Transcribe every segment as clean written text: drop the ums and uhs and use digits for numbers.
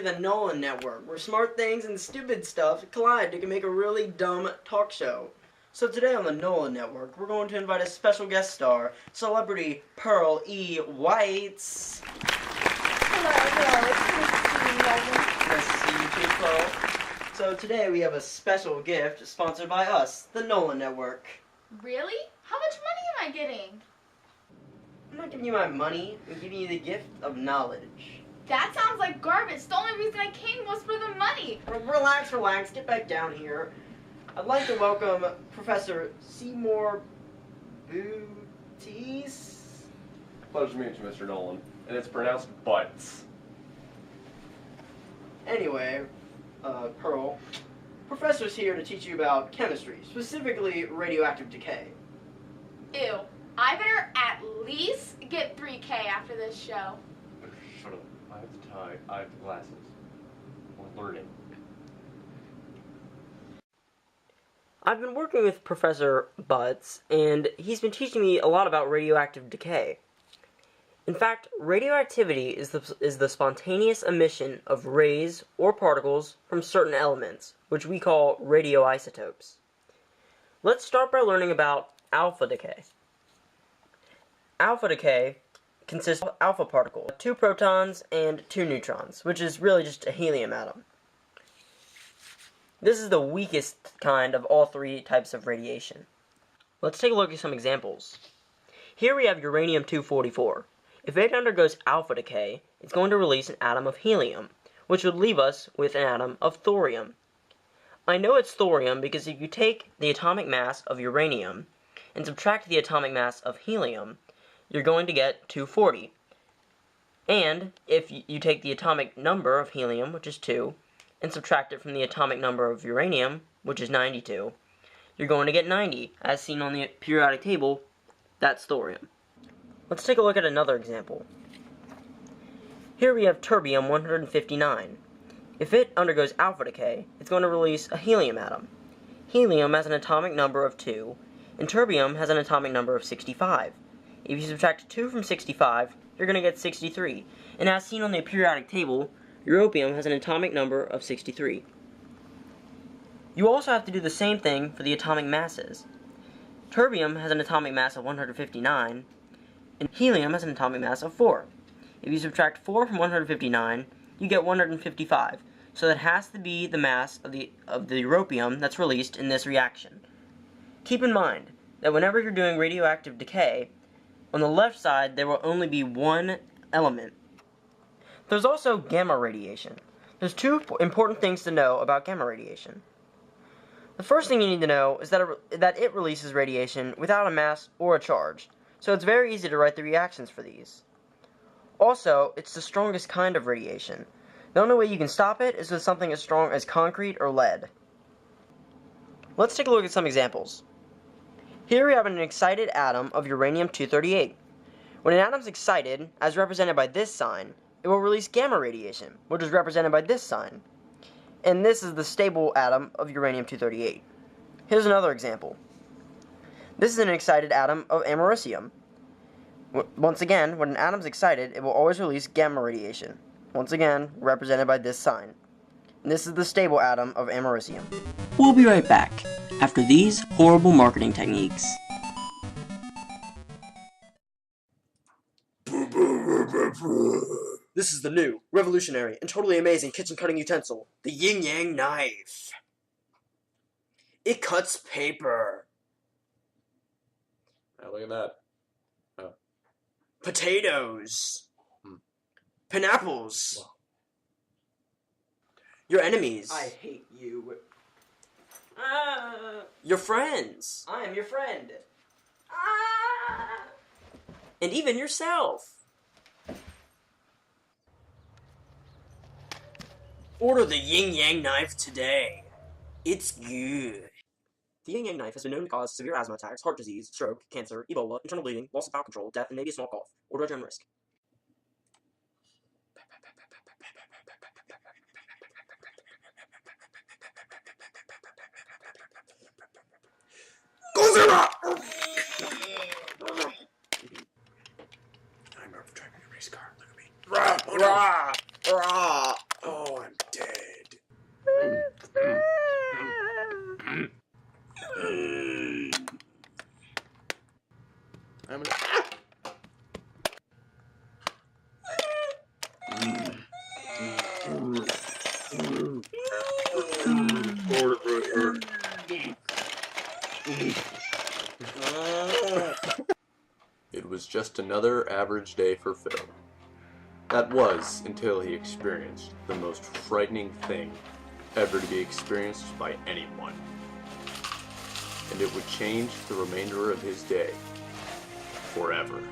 the Nolan Network, where smart things and stupid stuff collide to make a really dumb talk show. So today on the Nolan Network, we're going to invite a special guest star, celebrity Pearl E. Whites. Hello. Nice to see you too, Pearl. So today we have a special gift sponsored by us, the Nolan Network. Really? How much money am I getting? I'm not giving you my money, I'm giving you the gift of knowledge. That sounds like garbage. The only reason I came was for the money. Relax, get back down here. I'd like to welcome Professor Seymour Booties. Pleasure to meet you, Mr. Nolan. And it's pronounced butts. Anyway, Pearl, Professor's here to teach you about chemistry, specifically radioactive decay. Ew. I better at least get 3K after this show. Shut up. I have the tie. I have the glasses. We're learning. I've been working with Professor Butts, and he's been teaching me a lot about radioactive decay. In fact, radioactivity is the spontaneous emission of rays or particles from certain elements, which we call radioisotopes. Let's start by learning about alpha decay. Alpha decay consists of alpha particles, 2 protons and 2 neutrons, which is really just a helium atom. This is the weakest kind of all 3 types of radiation. Let's take a look at some examples. Here we have uranium-244. If it undergoes alpha decay, it's going to release an atom of helium, which would leave us with an atom of thorium. I know it's thorium because if you take the atomic mass of uranium and subtract the atomic mass of helium, you're going to get 240. And if you take the atomic number of helium, which is 2, and subtract it from the atomic number of uranium, which is 92, you're going to get 90. As seen on the periodic table, that's thorium. Let's take a look at another example. Here we have terbium-159. If it undergoes alpha decay, it's going to release a helium atom. Helium has an atomic number of 2, and terbium has an atomic number of 65. If you subtract 2 from 65, you're going to get 63. And as seen on the periodic table, europium has an atomic number of 63. You also have to do the same thing for the atomic masses. Terbium has an atomic mass of 159, and helium has an atomic mass of 4. If you subtract 4 from 159, you get 155. So that has to be the mass of the europium that's released in this reaction. Keep in mind that whenever you're doing radioactive decay, on the left side there will only be one element. There's also gamma radiation. There's 2 important things to know about gamma radiation. The first thing you need to know is that it releases radiation without a mass or a charge, so it's very easy to write the reactions for these. Also, it's the strongest kind of radiation. The only way you can stop it is with something as strong as concrete or lead. Let's take a look at some examples. Here we have an excited atom of uranium-238. When an atom's excited, as represented by this sign, it will release gamma radiation, which is represented by this sign. And this is the stable atom of uranium-238. Here's another example. This is an excited atom of americium. Once again, when an atom's excited, it will always release gamma radiation. Once again, represented by this sign. And this is the stable atom of americium. We'll be right back, after these horrible marketing techniques. This is the new, revolutionary, and totally amazing kitchen cutting utensil, the Yin Yang knife. It cuts paper. Now look at that. Oh. Potatoes. Pineapples. Wow. Your enemies. I hate you. Your friends. I am your friend. And even yourself. Order the Yin Yang knife today. It's good. The Yin Yang knife has been known to cause severe asthma attacks, heart disease, stroke, cancer, Ebola, internal bleeding, loss of bowel control, death, and maybe a small cough. Order at your own risk. Godzilla! I'm driving a race car. Look at me. Rah, rah, rah. Oh, I'm It was just another average day for Phil. That was until he experienced the most frightening thing ever to be experienced by anyone. And it would change the remainder of his day forever.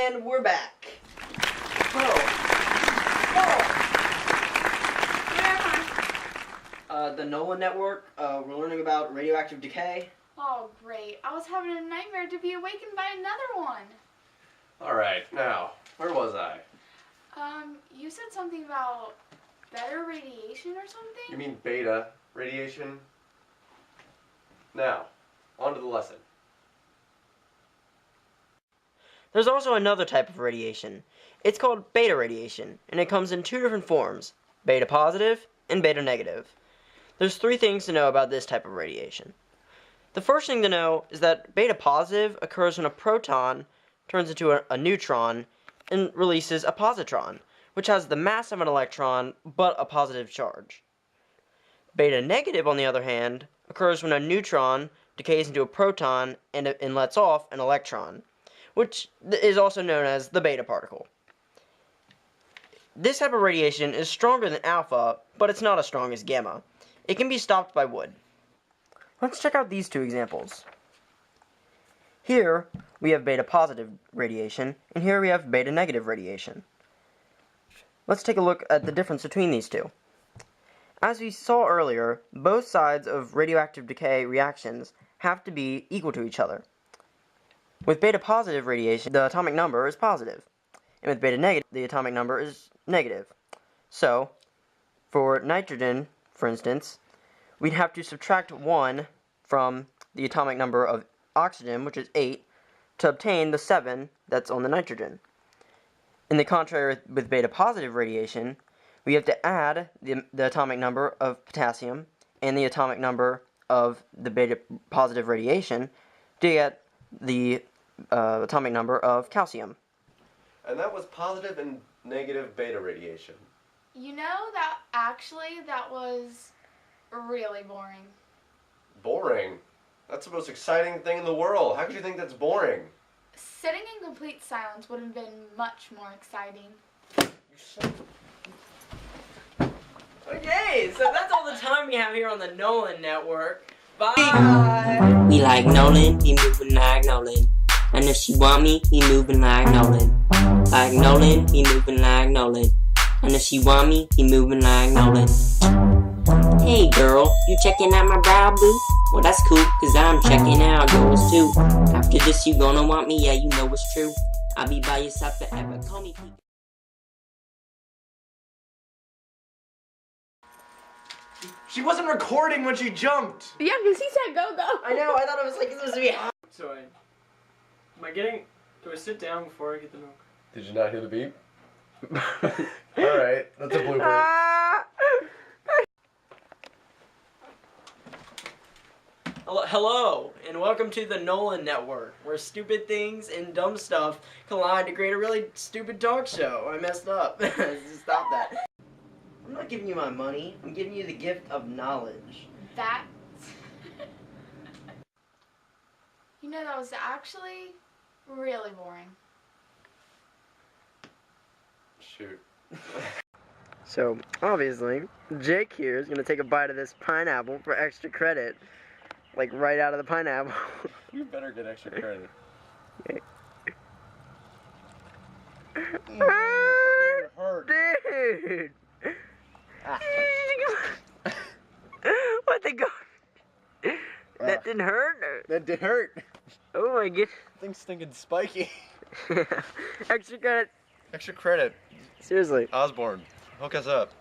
And we're back. The Nolan Network, we're learning about radioactive decay. Oh, great. I was having a nightmare to be awakened by another one. Alright, now, where was I? You said something about better radiation or something? You mean beta radiation? Now, on to the lesson. There's also another type of radiation. It's called beta radiation, and it comes in two different forms, beta positive and beta negative. There's three things to know about this type of radiation. The first thing to know is that beta positive occurs when a proton turns into a neutron and releases a positron, which has the mass of an electron but a positive charge. Beta negative, on the other hand, occurs when a neutron decays into a proton and lets off an electron, which is also known as the beta particle. This type of radiation is stronger than alpha, but it's not as strong as gamma. It can be stopped by wood. Let's check out these two examples. Here we have beta positive radiation, and here we have beta negative radiation. Let's take a look at the difference between these two. As we saw earlier, both sides of radioactive decay reactions have to be equal to each other. With beta positive radiation, the atomic number is positive, and with beta negative, the atomic number is negative. So, for nitrogen, for instance, we'd have to subtract 1 from the atomic number of oxygen, which is 8, to obtain the 7 that's on the nitrogen. In the contrary, with beta positive radiation, we have to add the atomic number of potassium and the atomic number of the beta positive radiation to get the atomic number of calcium. And that was positive and negative beta radiation. You know, that was really boring. Boring? That's the most exciting thing in the world. How could you think that's boring? Sitting in complete silence would have been much more exciting. Okay, so that's all the time we have here on the Nolan Network. Bye! We like Nolan, he moving like Nolan. And if she want me, he moving like Nolan. Like Nolan, he moving like Nolan. And if she want me, he moving like Nolan. Hey girl, you checking out my brow boo? Well that's cool, cause I'm checking out yours too. After this you gonna want me, yeah you know it's true. I'll be by your side forever, call me Pete. She wasn't recording when she jumped! Yeah, because he said go, go. I know, I thought it was like supposed to be hot. So do I sit down before I get the milk? Did you not hear the beep? Alright, that's a blooper. Hello, and welcome to the Nolan Network, where stupid things and dumb stuff collide to create a really stupid talk show. I messed up. Stop that. I'm not giving you my money. I'm giving you the gift of knowledge. That. You know, that was actually really boring. Shoot. So, obviously, Jake here is going to take a bite of this pineapple for extra credit. Like, right out of the pineapple. You better get extra credit. Okay. Hurt. Dude! What the go? That didn't hurt? That did hurt. Oh my god. Thing's stinking spiky. Extra credit. Extra credit. Seriously. Osborne, hook us up.